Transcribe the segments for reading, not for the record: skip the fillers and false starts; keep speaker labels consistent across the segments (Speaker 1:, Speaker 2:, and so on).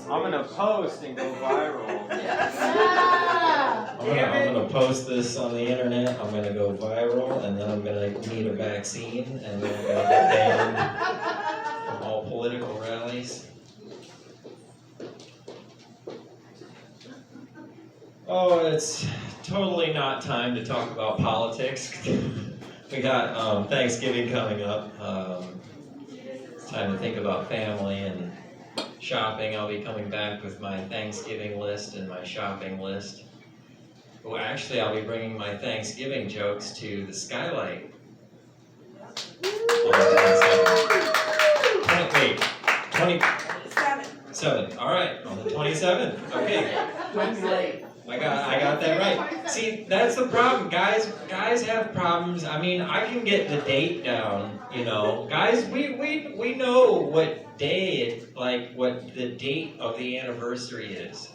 Speaker 1: I'm gonna post and go viral.
Speaker 2: I'm gonna post this on the internet. I'm gonna go viral, and then I'm gonna need a vaccine, and then I'm gonna get banned from all political rallies. Oh, it's totally not time to talk about politics. We got Thanksgiving coming up. It's time to think about family and shopping. I'll be coming back with my Thanksgiving list and my shopping list. Well, actually, I'll be bringing my Thanksgiving jokes to the Skylight. Wait, 27. All right, on the 27th. Okay. I got that right. See, that's the problem, guys. Guys have problems. I mean, I can get the date down, you know. Guys, we know what day what the date of the anniversary is.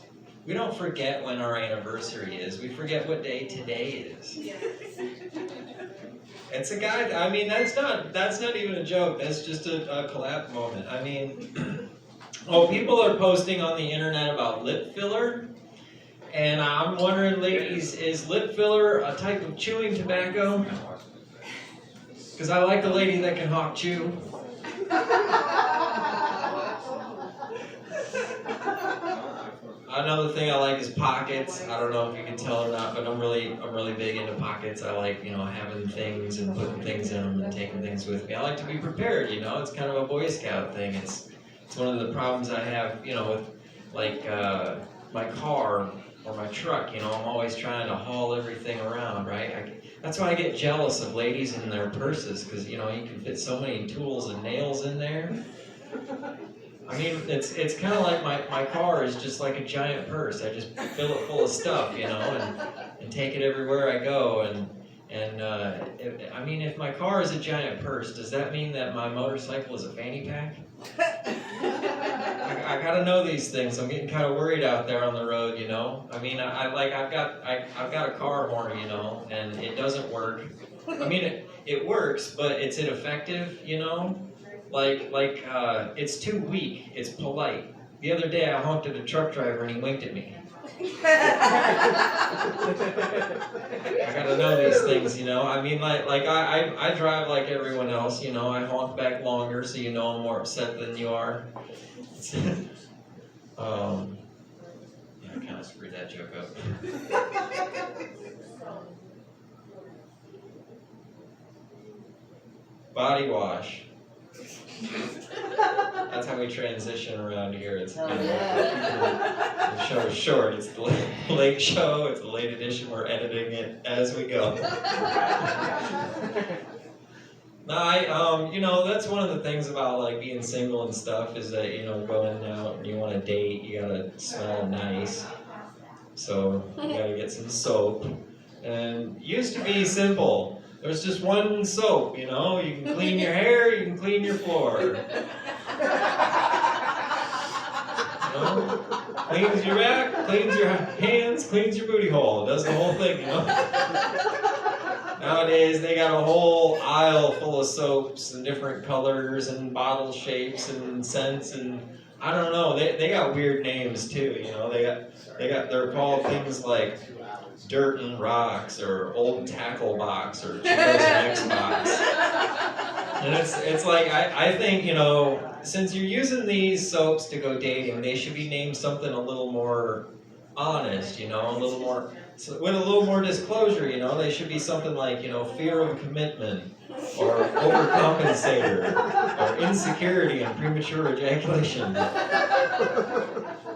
Speaker 2: We don't forget when our anniversary is. We forget what day today is. It's a guy. I mean, that's not even a joke. That's just a collab moment. I mean, people are posting on the internet about lip filler. And I'm wondering, ladies, is lip filler a type of chewing tobacco? Because I like a lady that can hawk chew. Another thing I like is pockets. I don't know if you can tell or not, but I'm really big into pockets. I like, having things and putting things in them and taking things with me. I like to be prepared, It's kind of a Boy Scout thing. It's one of the problems I have, with my car or my truck, I'm always trying to haul everything around, right? That's why I get jealous of ladies in their purses, because, you can fit so many tools and nails in there. I mean, it's kind of like my car is just like a giant purse. I just fill it full of stuff, and take it everywhere I go. If my car is a giant purse, does that mean that my motorcycle is a fanny pack? I gotta know these things. I'm getting kind of worried out there on the road, I mean, I've got a car horn, and it doesn't work. I mean, it works, but it's ineffective, it's too weak. It's polite. The other day, I honked at a truck driver, and he winked at me. I gotta know these things, I mean, I drive like everyone else, I honk back longer, so I'm more upset than you are. I kind of screwed that joke up. Body wash. That's how we transition around here. It's the show is short. It's the late show. It's the late edition. We're editing it as we go. That's one of the things about being single and stuff is that going out and you want to date, you gotta smell nice. So you gotta get some soap. And it used to be simple. There's just one soap, you can clean your hair, you can clean your floor. Cleans your back, cleans your hands, cleans your booty hole, does the whole thing, Nowadays, they got a whole aisle full of soaps and different colors and bottle shapes and scents and I don't know. They got weird names too. They're called things like Dirt and Rocks or Old Tackle Box or Cheetos and X Box. And it's like I think since you're using these soaps to go dating, they should be named something a little more honest. A little more. So with a little more disclosure, they should be something like, fear of commitment, or overcompensator, or insecurity and premature ejaculation.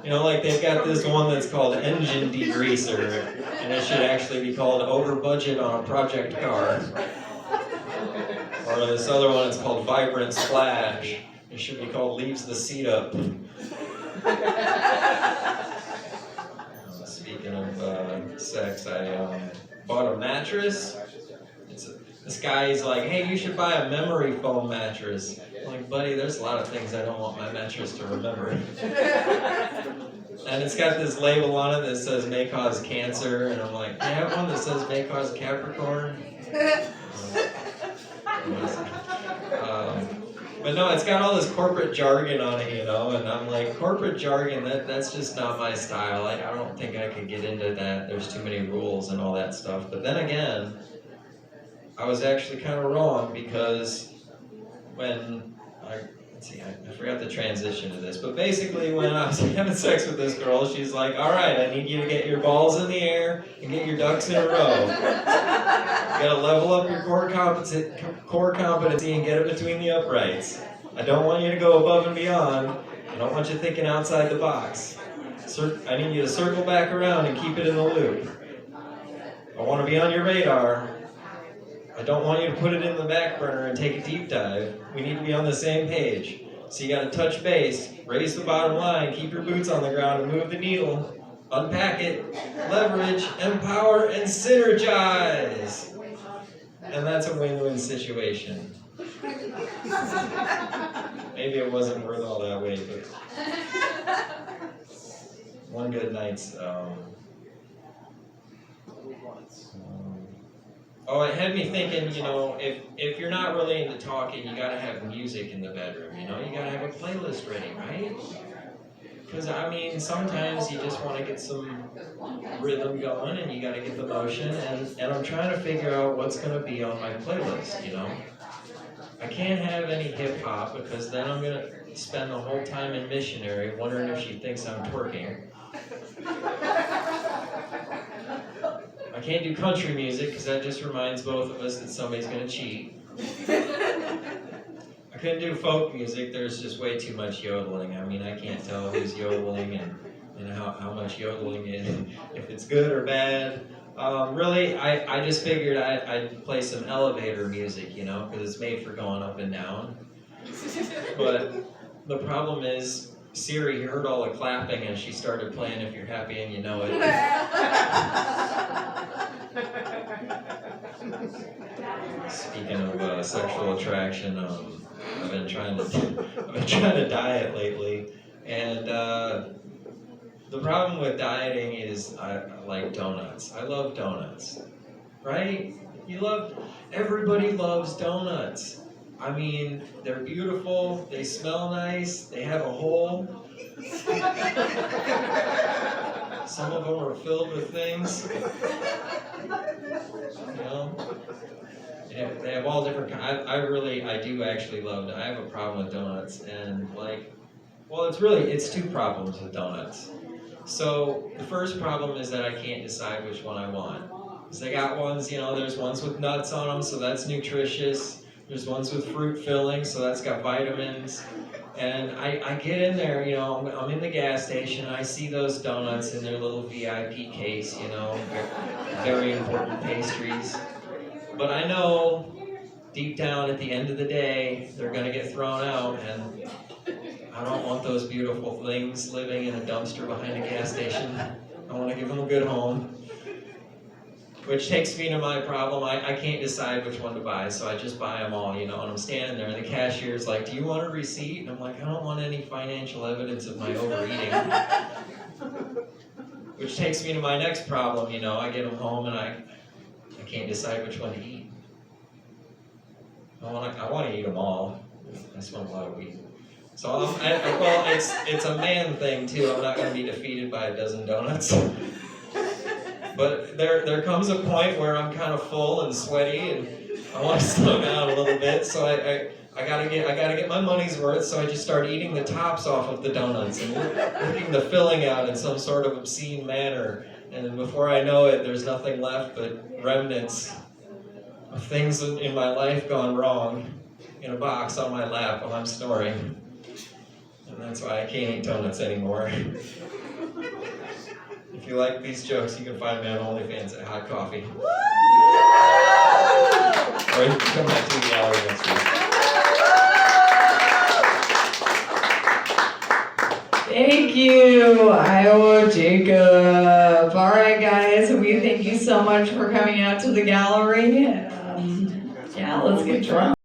Speaker 2: Like they've got this one that's called engine degreaser, and it should actually be called over budget on a project car. Or this other one, it's called vibrant splash. It should be called leaves the seat up. Speaking of sex, I bought a mattress. This guy is like, hey, you should buy a memory foam mattress. I'm like, buddy, there's a lot of things I don't want my mattress to remember. And it's got this label on it that says may cause cancer, and I'm like, you have one that says may cause Capricorn? But But no, it's got all this corporate jargon on it, you know, and I'm like, corporate jargon, that's just not my style. I don't think I could get into that. There's too many rules and all that stuff. But then again, I was actually kind of wrong, because when I forgot the transition to this, but basically when I was having sex with this girl, she's like, all right, I need you to get your balls in the air and get your ducks in a row. You gotta level up your core competency and get it between the uprights. I don't want you to go above and beyond. I don't want you thinking outside the box. I need you to circle back around and keep it in the loop. I want to be on your radar. I don't want you to put it in the back burner and take a deep dive. We need to be on the same page. So you gotta touch base, raise the bottom line, keep your boots on the ground and move the needle. Unpack it, leverage, empower, and synergize. And that's a win-win situation. Maybe it wasn't worth all that weight, but one good night's oh, it had me thinking, you know, if you're not really into talking, you gotta have music in the bedroom, you know? You gotta have a playlist ready, right? Because, I mean, sometimes you just want to get some rhythm going and you gotta get the motion, and I'm trying to figure out what's gonna be on my playlist, you know? I can't have any hip-hop, because then I'm gonna spend the whole time in missionary wondering if she thinks I'm twerking. I can't do country music, because that just reminds both of us that somebody's going to cheat. I couldn't do folk music. There's just way too much yodeling. I mean, I can't tell who's yodeling and how much yodeling is, if it's good or bad. Really, I just figured I'd play some elevator music, you know, because it's made for going up and down. But the problem is, Siri heard all the clapping and she started playing If You're Happy and You Know It. Speaking of sexual attraction, I've been trying to diet lately, and the problem with dieting is I like donuts. I love donuts, right? Everybody loves donuts. I mean, they're beautiful, they smell nice, they have a hole. Some of them are filled with things. You know? They have all different kinds. I do actually love, I have a problem with donuts, and it's two problems with donuts. So the first problem is that I can't decide which one I want. Because they got ones, you know, there's ones with nuts on them, so that's nutritious. There's ones with fruit filling, so that's got vitamins. And I get in there, you know, I'm in the gas station, I see those donuts in their little VIP case, you know, very important pastries. But I know, deep down at the end of the day, they're gonna get thrown out, and I don't want those beautiful things living in a dumpster behind a gas station. I wanna give them a good home. Which takes me to my problem. I can't decide which one to buy, so I just buy them all, you know, and I'm standing there, and the cashier's like, do you want a receipt? And I'm like, I don't want any financial evidence of my overeating. Which takes me to my next problem, you know, I get them home, and I can't decide which one to eat. I want to eat them all. I smoke a lot of weed. So, it's a man thing, too. I'm not going to be defeated by a dozen donuts. But there comes a point where I'm kind of full and sweaty, and I want to slow down a little bit. So I gotta get my money's worth. So I just start eating the tops off of the donuts and working the filling out in some sort of obscene manner. And before I know it, there's nothing left but remnants of things in my life gone wrong in a box on my lap while I'm snoring. And that's why I can't eat donuts anymore. If you like these jokes, you can find me on OnlyFans at Hot Coffee. Or you can come back to the gallery next week.
Speaker 3: Thank you, Iowa Jacob. All right, guys, we thank you so much for coming out to the gallery. Yeah, let's get drunk.